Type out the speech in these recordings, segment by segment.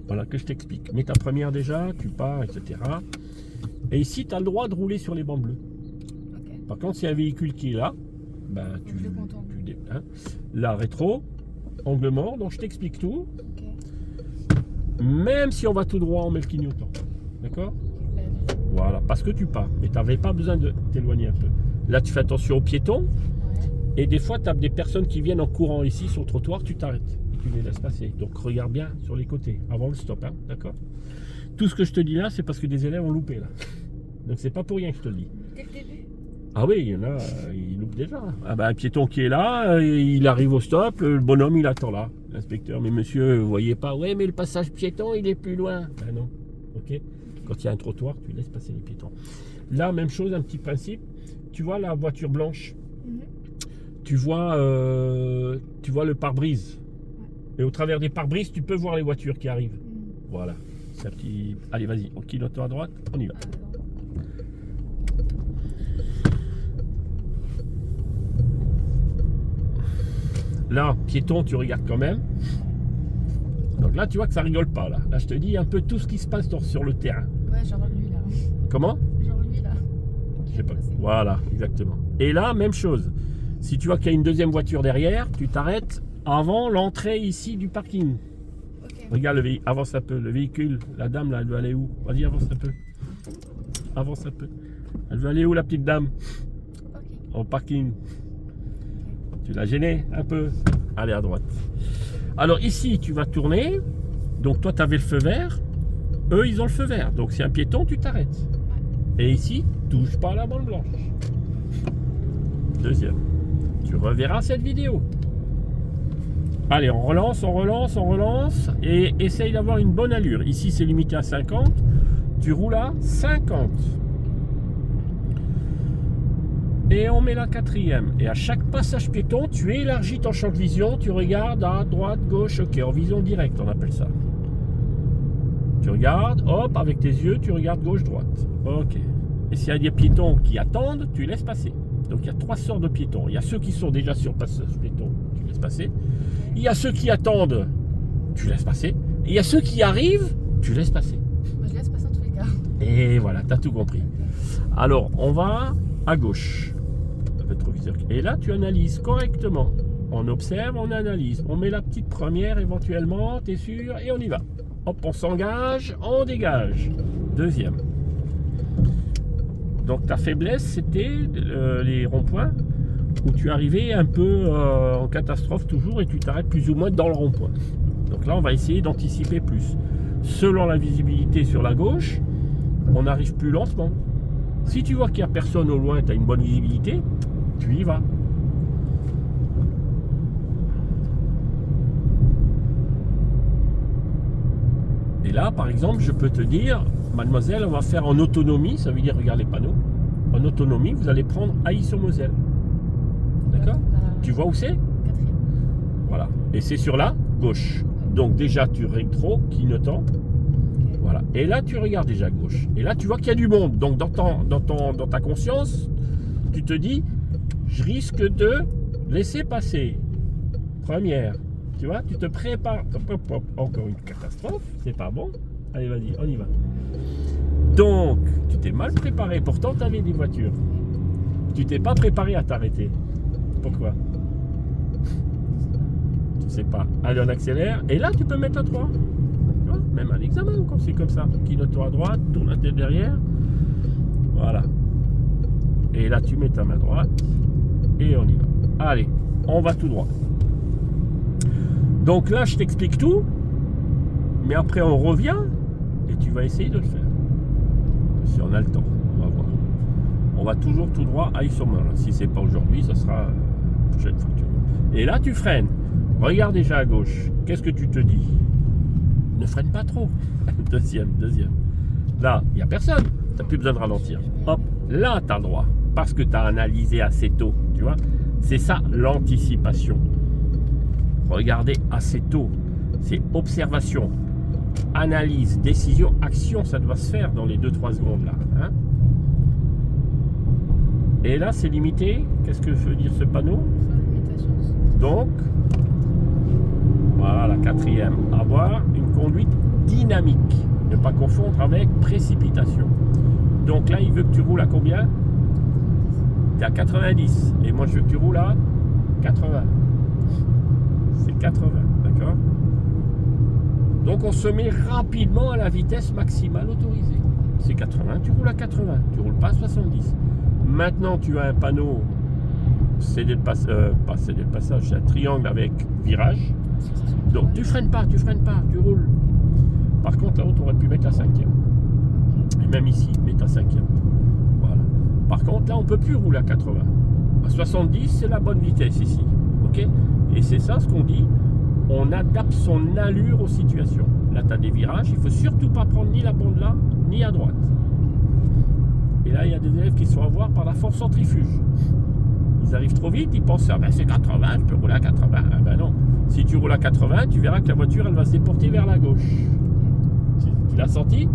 Voilà, que je t'explique. Mets ta première déjà, tu pars, etc. Et ici, tu as le droit de rouler sur les bandes bleues. Ok. Par contre, s'il y a un véhicule qui est là, ben, Donc je le contourne. hein, la rétro, angle mort, donc je t'explique tout. Ok. Même si on va tout droit, on met le clignotant. D'accord? Bah, Voilà, parce que tu pars. Mais tu n'avais pas besoin de t'éloigner un peu. Là, tu fais attention aux piétons. ouais. Et des fois, tu as des personnes qui viennent en courant ici sur le trottoir, tu t'arrêtes et tu les laisses passer. Donc regarde bien sur les côtés, avant le stop, hein, d'accord? Tout ce que je te dis là, c'est parce que des élèves ont loupé là. Donc c'est pas pour rien que je te le dis. Dès le début. Ah oui, il y en a, ils loupent déjà. Ah ben un piéton qui est là, il arrive au stop, le bonhomme il attend là. L'inspecteur, mais monsieur, vous voyez pas? Ouais, mais le passage piéton, il est plus loin. Ben non, ok? Quand il y a un trottoir, tu laisses passer les piétons. Là, même chose, un petit principe. Tu vois la voiture blanche? Tu vois le pare-brise. Et au travers des pare-brises, tu peux voir les voitures qui arrivent. Voilà. C'est un petit... Allez, vas-y, on clignote à droite, on y va. Là, piéton, tu regardes quand même. Donc là, tu vois que ça rigole pas. Là, je te dis un peu tout ce qui se passe sur le terrain. Ouais, genre lui là. Comment? Genre lui là. Je sais pas. Voilà, exactement. Et là, même chose. Si tu vois qu'il y a une deuxième voiture derrière, tu t'arrêtes avant l'entrée ici du parking. Ok. Regarde, le véhicule, avance un peu. Le véhicule, la dame là, elle veut aller où? Vas-y, avance un peu. Avance un peu. Elle veut aller où, la petite dame? Ok. Au parking. Tu l'as gêné un peu? Allez à droite. Alors ici, tu vas tourner. Donc toi, tu avais le feu vert. Eux, ils ont le feu vert. Donc c'est un piéton, tu t'arrêtes. Et ici, touche pas à la bande blanche. Deuxième. Tu reverras cette vidéo. Allez, on relance, on relance, on relance. Et essaye d'avoir une bonne allure. Ici, c'est limité à 50. Tu roules à 50. Et on met la quatrième. Et à chaque passage piéton, tu élargis ton champ de vision. Tu regardes à droite, gauche, ok, en vision directe, on appelle ça. Tu regardes, hop, avec tes yeux, tu regardes gauche, droite. Ok. Et s'il y a des piétons qui attendent, tu laisses passer. Donc il y a trois sortes de piétons. Il y a ceux qui sont déjà sur le passage piéton, tu laisses passer. Il y a ceux qui attendent, tu laisses passer. Et il y a ceux qui arrivent, tu laisses passer. Moi, je laisse passer en tous les cas. Et voilà, tu as tout compris. Alors, on va à gauche. Rétroviseur. Et là, tu analyses correctement. On observe, on analyse. On met la petite première éventuellement, tu es sûr, et on y va. Hop, on s'engage, on dégage. Deuxième. Donc ta faiblesse, c'était les ronds-points où tu arrivais un peu en catastrophe toujours et tu t'arrêtes plus ou moins dans le rond-point. Donc là, on va essayer d'anticiper plus. Selon la visibilité sur la gauche, on arrive plus lentement. Si tu vois qu'il n'y a personne au loin, tu as une bonne visibilité, tu y vas. Et là, par exemple, je peux te dire, mademoiselle, on va faire en autonomie, ça veut dire, regarde les panneaux. En autonomie, vous allez prendre Ailly-sur-Moselle. D'accord? Tu vois où c'est? Quatrième. Voilà. Et c'est sur la gauche. Donc déjà, tu rétro, clignotant. Okay. Voilà. Et là, tu regardes déjà à gauche. Et là, tu vois qu'il y a du monde. Donc dans ta conscience, tu te dis, je risque de laisser passer. Première. Tu vois, tu te prépares. Hop, hop, hop. Encore une catastrophe, c'est pas bon. Allez, vas-y, on y va. Donc, tu t'es mal préparé. Pourtant, tu avais des voitures. Tu t'es pas préparé à t'arrêter. Pourquoi? Tu sais pas. Allez, on accélère. Et là, tu peux mettre à 3. Tu vois, même à l'examen, quand c'est comme ça. Clignote-toi à droite, tourne la tête derrière. Voilà. Et là, tu mets ta main droite. Et on y va. Allez, on va tout droit. Donc là, je t'explique tout, mais après on revient et tu vas essayer de le faire. Si on a le temps, on va voir. On va toujours tout droit à Ailly-sur-Moselle. Si c'est pas aujourd'hui, ça sera la prochaine fois. Et là, tu freines. Regarde déjà à gauche. Qu'est-ce que tu te dis? Ne freine pas trop. Deuxième. Là, il n'y a personne. Tu n'as plus besoin de ralentir. Hop, là, tu as le droit. Parce que tu as analysé assez tôt. Tu vois? C'est ça l'anticipation. Regardez assez tôt, c'est observation, analyse, décision, action, ça doit se faire dans les 2-3 secondes là. Hein? Et là, c'est limité. Qu'est-ce que veut dire ce panneau? Donc, Voilà, quatrième. Avoir une conduite dynamique. Ne pas confondre avec précipitation. Donc là, il veut que tu roules à combien? Tu es à 90. Et moi, je veux que tu roules à 80. C'est 80, d'accord? Donc on se met rapidement à la vitesse maximale autorisée. C'est 80, tu roules à 80. Tu roules pas à 70. Maintenant, tu as un panneau pas céder le passage, c'est un triangle avec virage. Donc tu freines pas, tu roules. Par contre, là-haut, tu aurais pu mettre la cinquième. Et même ici, mettre la cinquième. Voilà. Par contre, là, on ne peut plus rouler à 80. À 70, c'est la bonne vitesse ici. Ok? Et c'est ça ce qu'on dit. On adapte son allure aux situations. Là, tu as des virages. Il ne faut surtout pas prendre ni la bande là, ni à droite. Et là, il y a des élèves qui se font avoir par la force centrifuge. Ils arrivent trop vite, ils pensent, ah ben c'est 80, je peux rouler à 80. Ah ben non. Si tu roules à 80, tu verras que la voiture, elle va se déporter vers la gauche. Tu l'as senti?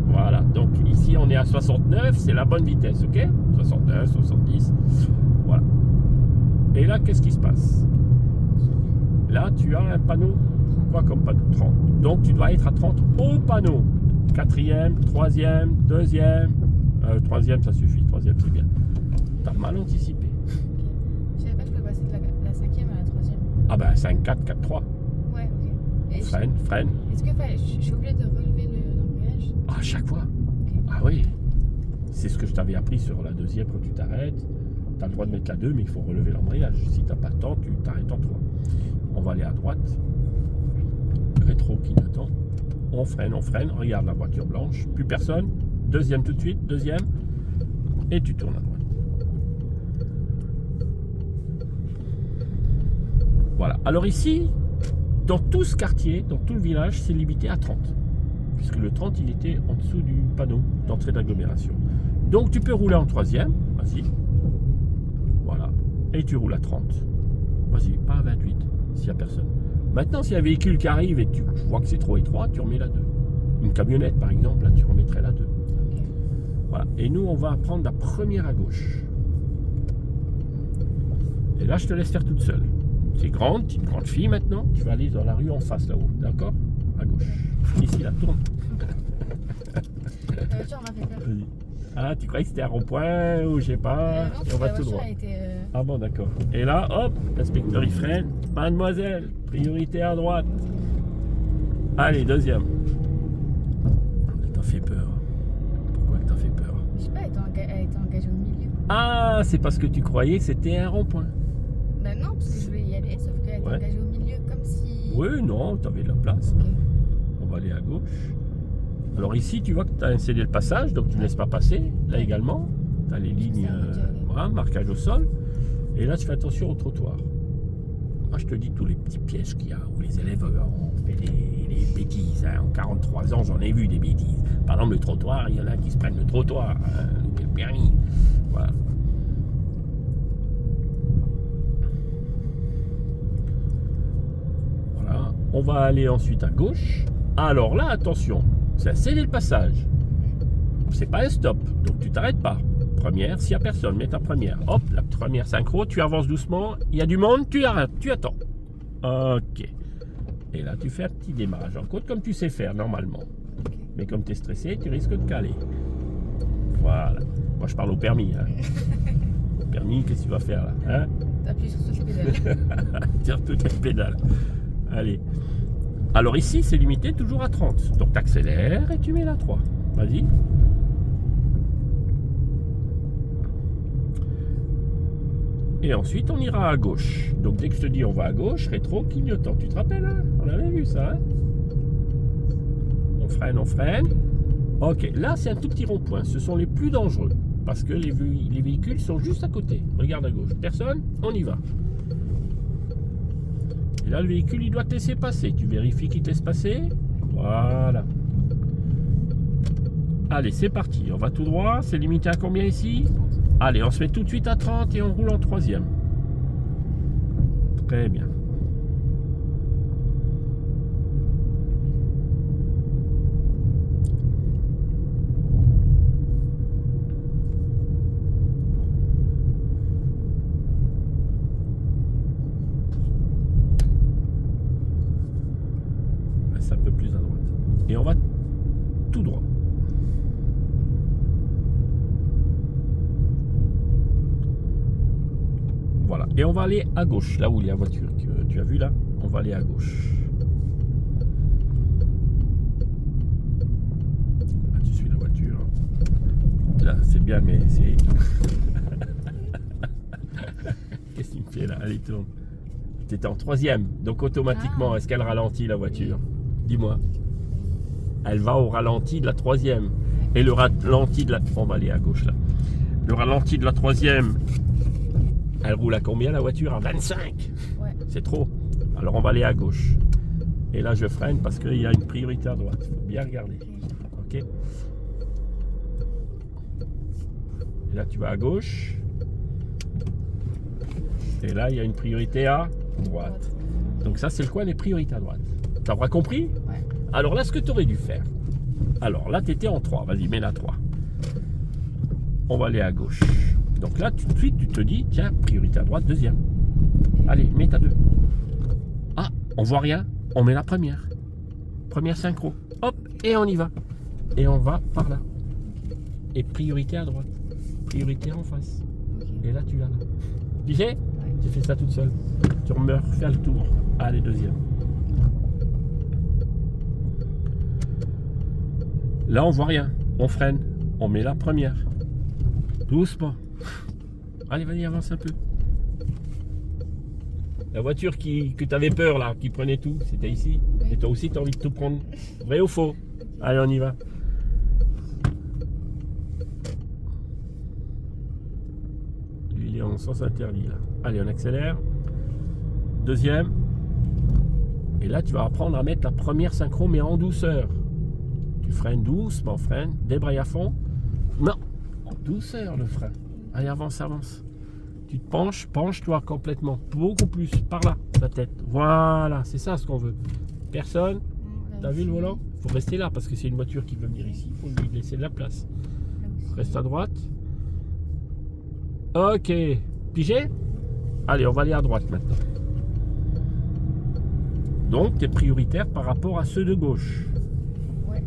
Voilà. Donc ici, on est à 69, c'est la bonne vitesse, ok? 69, 70. Voilà. Et là, qu'est-ce qui se passe? Là, tu as un panneau, quoi comme panneau? 30. Donc tu dois être à 30 au panneau. Quatrième, troisième, deuxième. Troisième, ça suffit. Troisième, c'est bien. Tu as mal anticipé. Je savais pas que je pouvais passer de la cinquième à la troisième. Ah ben 5, 4, 4, 3. Ouais, ok. Et Freine. Est-ce que je suis obligée de relever l'embrayage? À chaque fois. Ok. Ah oui. C'est ce que je t'avais appris sur la deuxième quand tu t'arrêtes. Tu as le droit de mettre la 2, mais il faut relever l'embrayage. Si tu n'as pas le temps, tu t'arrêtes en 3. On va aller à droite. Rétro clignotant. On freine. Regarde la voiture blanche. Plus personne. Deuxième tout de suite. Deuxième. Et tu tournes à droite. Voilà. Alors ici, dans tout ce quartier, dans tout le village, c'est limité à 30. Puisque le 30, il était en dessous du panneau d'entrée d'agglomération. Donc tu peux rouler en troisième. Vas-y. Voilà. Et tu roules à 30. Vas-y, pas à 28, s'il n'y a personne. Maintenant, s'il y a un véhicule qui arrive et tu vois que c'est trop étroit, tu remets la 2. Une camionnette, par exemple, là, tu remettrais la 2. Ok. Voilà. Et nous, on va prendre la première à gauche. Et là, je te laisse faire toute seule. Tu es grande, tu es une grande fille maintenant. Tu vas aller dans la rue en face, là-haut. D'accord? À gauche. Ici, là, tourne. La voiture m'a fait peur. Vas-y. Ah, tu croyais que c'était un rond-point ou je sais pas? Non, Et on va la tout voiture droit. a été... Ah bon, d'accord. Et là, hop, l'inspecteur il freine. Mademoiselle, priorité à droite. Allez, deuxième. Elle t'a fait peur. Pourquoi elle t'a fait peur? Je sais pas, elle était engagée au milieu. Ah, c'est parce que tu croyais que c'était un rond-point. Bah non, parce que je voulais y aller, sauf qu'elle était Ouais. engagée au milieu, comme si... Oui, non, tu avais de la place. Ok. On va aller à gauche. Alors ici, tu vois que tu as incédé le passage, donc tu ne laisses pas passer. Là également, tu as les lignes, voilà, marquage au sol. Et là, tu fais attention au trottoir. Moi, je te dis tous les petits pièges qu'il y a, où les élèves ont fait des bêtises. Hein. En 43 ans, j'en ai vu des bêtises. Par exemple, le trottoir, il y en a qui se prennent le trottoir, hein, le permis. Voilà. Voilà. On va aller ensuite à gauche. Alors là, attention, c'est un céder le passage. C'est pas un stop, donc tu t'arrêtes pas. Première, s'il n'y a personne, mets ta première. Hop, la première synchro, tu avances doucement. Il y a du monde, tu arrêtes, tu attends. Ok. Et là, tu fais un petit démarrage en côte comme tu sais faire normalement. Mais comme tu es stressé, tu risques de caler. Voilà. Moi, je parle au permis. Hein. Au permis, qu'est-ce que tu vas faire là, hein? T'appuies sur toutes les pédales. Tire toutes les pédales. Allez. Alors ici, c'est limité toujours à 30. Donc tu accélères et tu mets la 3. Vas-y. Et ensuite, on ira à gauche. Donc dès que je te dis on va à gauche, rétro clignotant. Tu te rappelles, hein? On avait vu ça, hein? On freine. Ok, là c'est un tout petit rond-point. Ce sont les plus dangereux. Parce que les véhicules sont juste à côté. Regarde à gauche. Personne? On y va. Et là, le véhicule, il doit te laisser passer. Tu vérifies qu'il te laisse passer. Voilà. Allez, c'est parti. On va tout droit. C'est limité à combien ici? Allez, on se met tout de suite à 30 et on roule en troisième. Très bien. Et on va tout droit. Voilà. Et on va aller à gauche, là où il y a la voiture que tu as vu là. On va aller à gauche. Là, tu suis la voiture. Là, c'est bien, mais c'est... Qu'est-ce qu'il me fait là? Allez, tourne. Tu étais en troisième. Donc automatiquement, est-ce qu'elle ralentit la voiture? Dis-moi. Elle va au ralenti de la troisième. Et le ralenti de la... On va aller à gauche là. Le ralenti de la troisième, elle roule à combien la voiture? À 25. Ouais. C'est trop. Alors on va aller à gauche. Et là je freine parce qu'il y a une priorité à droite. Il faut bien regarder. Ok. Et là tu vas à gauche. Et là il y a une priorité à droite. Donc ça c'est le coin des priorités à droite. T'auras compris? Ouais. Alors là ce que tu aurais dû faire. Alors là tu étais en 3. Vas-y, mets la 3. On va aller à gauche. Donc là tout de suite tu te dis, tiens, priorité à droite, deuxième. Allez, mets ta 2. Ah, on voit rien. On met la première. Première synchro. Hop, et on y va. Et on va par là. Et priorité à droite. Priorité en face. Ok. Et là tu vas là. Tu sais? Ouais. Tu fais ça toute seule. Tu refais le tour. Allez, deuxième. Là on voit rien. On freine. On met la première. Doucement. Allez, vas-y, avance un peu. La voiture que tu avais peur là, qui prenait tout, c'était ici. Oui. Et toi aussi, tu as envie de tout prendre. Vrai ou faux? Allez, on y va. Lui, il est en sens interdit là. Allez, on accélère. Deuxième. Et là, tu vas apprendre à mettre la première synchro, mais en douceur. Tu freines doucement, freine, débraye à fond. Non, en douceur le frein. Allez, avance, avance. Tu te penches, penche-toi complètement. Beaucoup plus, par là, la tête. Voilà, c'est ça ce qu'on veut. Personne. T'as vu le volant? Il faut rester là parce que c'est une voiture qui veut venir ici. Il faut lui laisser de la place. Reste à droite. Ok. Pigé? Allez, on va aller à droite maintenant. Donc, tu es prioritaire par rapport à ceux de gauche. Ouais.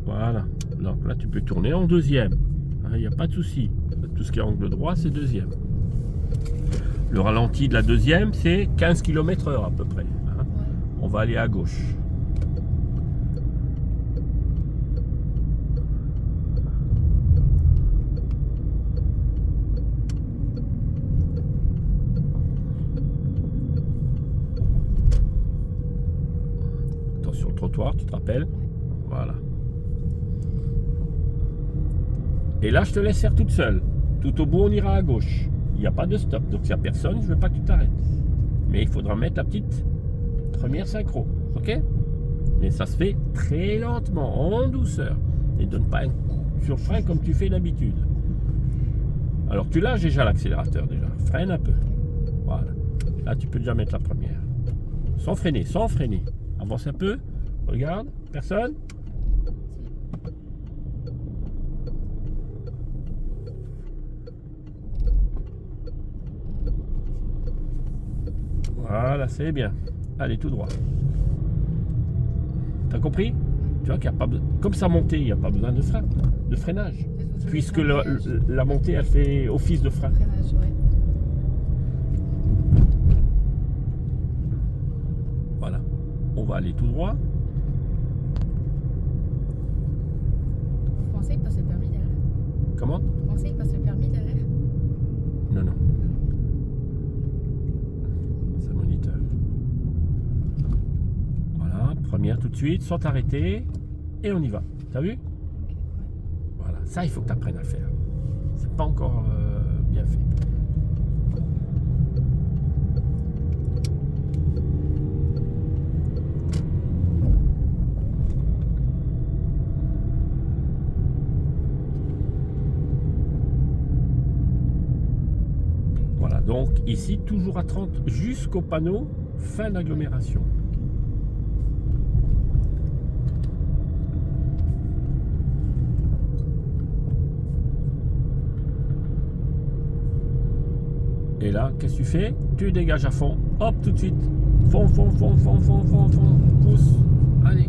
Voilà. Donc là, tu peux tourner en deuxième. Il n'y a pas de souci. Tout ce qui est angle droit, c'est deuxième. Le ralenti de la deuxième, c'est 15 km/h à peu près. Hein. Ouais. On va aller à gauche. Attention au trottoir, tu te rappelles? Voilà. Et là, je te laisse faire toute seule. Tout au bout, on ira à gauche. Il n'y a pas de stop. Donc, s'il n'y a personne, je ne veux pas que tu t'arrêtes. Mais il faudra mettre la petite première synchro. Ok? Mais ça se fait très lentement, en douceur. Et donne pas un coup sur frein comme tu fais d'habitude. Alors, tu lâches déjà l'accélérateur déjà. Freine un peu. Voilà. Là, tu peux déjà mettre la première. Sans freiner, sans freiner. Avance un peu. Regarde. Personne? Voilà, c'est bien. Allez, tout droit. T'as compris? Tu vois qu'il n'y a pas besoin. Comme ça montée, il n'y a pas besoin de frein, de freinage. Puisque la montée, elle fait office de frein. Freinage, ouais. Voilà. On va aller tout droit. Vous pensez qu'il passe le permis derrière? Comment? Vous pensez qu'il passe le permis derrière? Non, non. C'est un moniteur. Voilà. Première tout de suite, sans t'arrêter. Et on y va. T'as vu? Ok, ouais. Voilà. Ça, il faut que tu apprennes à le faire. C'est pas encore bien fait. Voilà, donc ici, toujours à 30 jusqu'au panneau fin d'agglomération. Et là, qu'est-ce que tu fais? Tu dégages à fond. Hop, tout de suite. Fond, fond, fond, fond, fond, fond, fond. Pousse. Allez.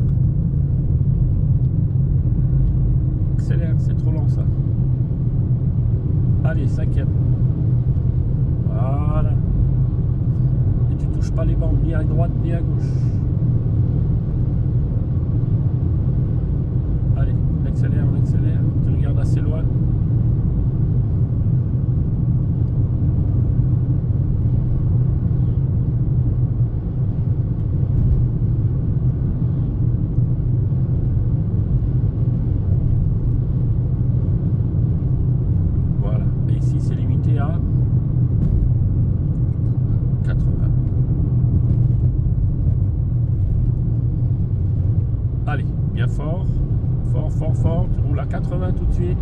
bien fort. Fort, fort, fort. Tu roules à 80 tout de suite.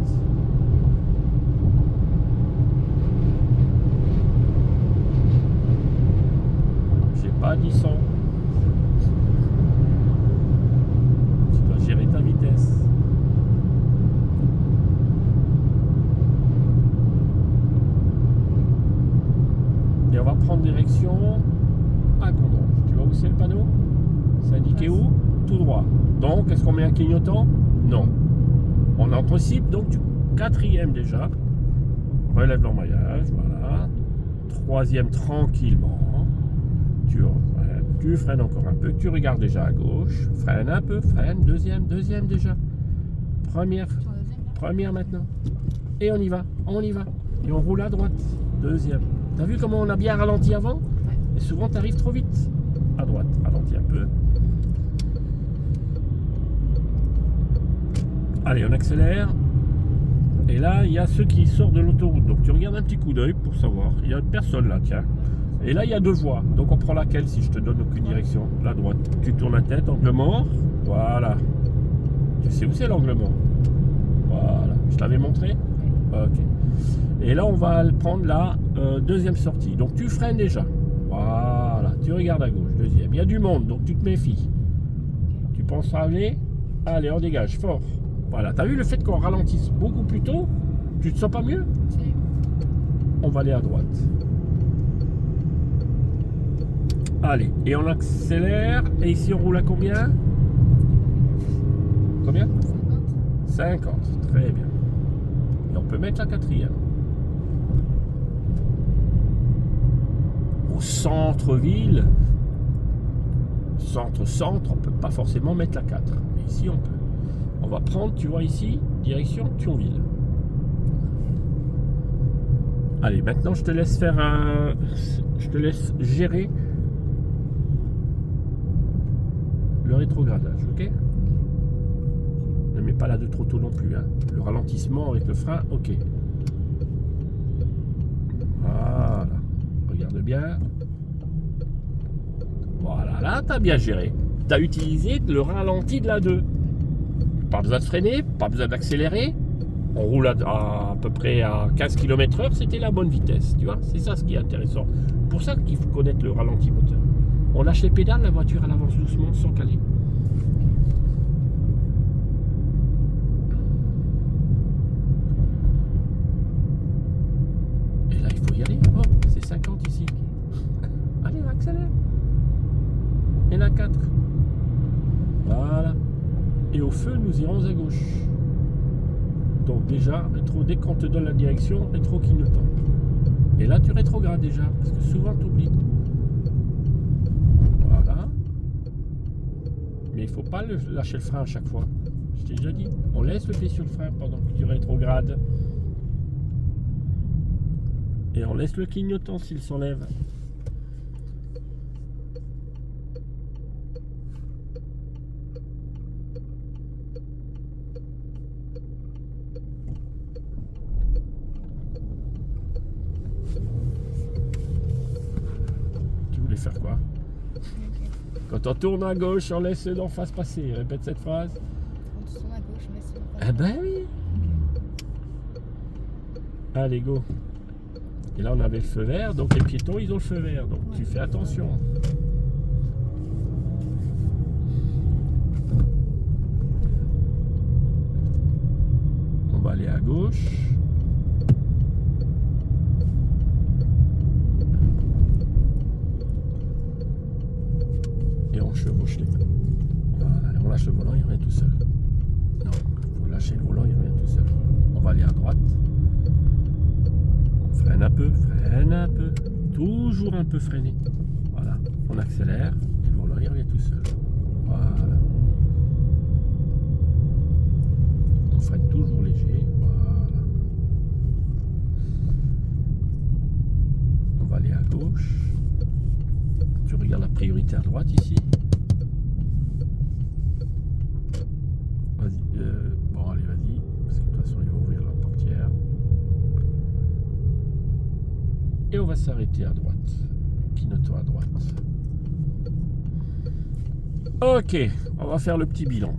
J'ai pas dit 100. Tu dois gérer ta vitesse. Et on va prendre direction à Gondrange. Tu vois où c'est le panneau? C'est indiqué où? Tout droit. Donc, est-ce qu'on met un clignotant? Non. On anticipe donc du 4e déjà. Relève l'embrayage, voilà. 3e tranquillement. Tu freines encore un peu. Tu regardes déjà à gauche. Freine un peu, freine. Deuxième déjà. Première maintenant. Et on y va. Et on roule à droite. Deuxième. T'as vu comment on a bien ralenti avant? Et souvent tu arrives trop vite. À droite, ralentis un peu. Allez, on accélère. Et là, il y a ceux qui sortent de l'autoroute. Donc tu regardes un petit coup d'œil pour savoir. Il y a personne là, tiens. Et là, il y a 2 voies. Donc on prend laquelle si je te donne aucune direction? La droite. Tu tournes la tête, angle mort. Voilà. Tu sais où c'est l'angle mort? Voilà. Je t'avais montré? Ok. Et là, on va prendre la 2e sortie. Donc tu freines déjà. Voilà. Tu regardes à gauche. 2e. Il y a du monde, donc tu te méfies. Tu penses ramener? Allez, on dégage fort. Voilà. T'as vu le fait qu'on ralentisse beaucoup plus tôt? Tu te sens pas mieux? Si. On va aller à droite. Allez, et on accélère. Et ici, on roule à combien? Combien? 50. Très bien. Et on peut mettre la 4e. Au centre-ville, centre, on peut pas forcément mettre la 4. Mais ici, on peut. On va prendre, tu vois ici, direction Thionville. Allez, maintenant, je te laisse faire un... Je te laisse gérer le rétrogradage, ok? Ne mets pas là de trop tôt non plus, hein. Le ralentissement avec le frein, ok. Voilà. Regarde bien. Voilà, là, tu as bien géré. Tu as utilisé le ralenti de la 2. Pas besoin de freiner, pas besoin d'accélérer. On roule à peu près à 15 km/h, c'était la bonne vitesse, tu vois. C'est ça ce qui est intéressant. Pour ça qu'il faut connaître le ralenti moteur. On lâche les pédales, la voiture elle avance doucement sans caler. Et là il faut y aller. Oh, c'est 50 ici. Allez, accélère. Et la 4. Voilà. Et au feu, nous irons à gauche. Donc déjà, dès qu'on te donne la direction, rétro-clignotant. Et là, tu rétrogrades déjà, parce que souvent, tu oublies. Voilà. Mais il ne faut pas lâcher le frein à chaque fois. Je t'ai déjà dit. On laisse le pied sur le frein pendant que tu rétrogrades. Et on laisse le clignotant s'il s'enlève. Faire quoi? Quand on tourne à gauche, on laisse d'en face passer. Répète cette phrase. Quand tu tournes à gauche, on laisse le Ah ben oui. Allez, go. Et là, on avait le feu vert. Donc les piétons, ils ont le feu vert. Donc tu fais attention. On va aller à gauche. On chevauche les mains. Voilà, on lâche le volant, il revient tout seul. Non, il faut lâcher le volant, il revient tout seul. On va aller à droite. On freine un peu, toujours un peu freiné. Voilà, on accélère et le volant il revient tout seul. Voilà. On freine toujours léger. Voilà. On va aller à gauche. Tu regardes la priorité à droite ici. Vas-y. Bon, allez, vas-y. Parce que de toute façon, il va ouvrir la portière. Et on va s'arrêter à droite. Clignotant à droite. Ok, on va faire le petit bilan.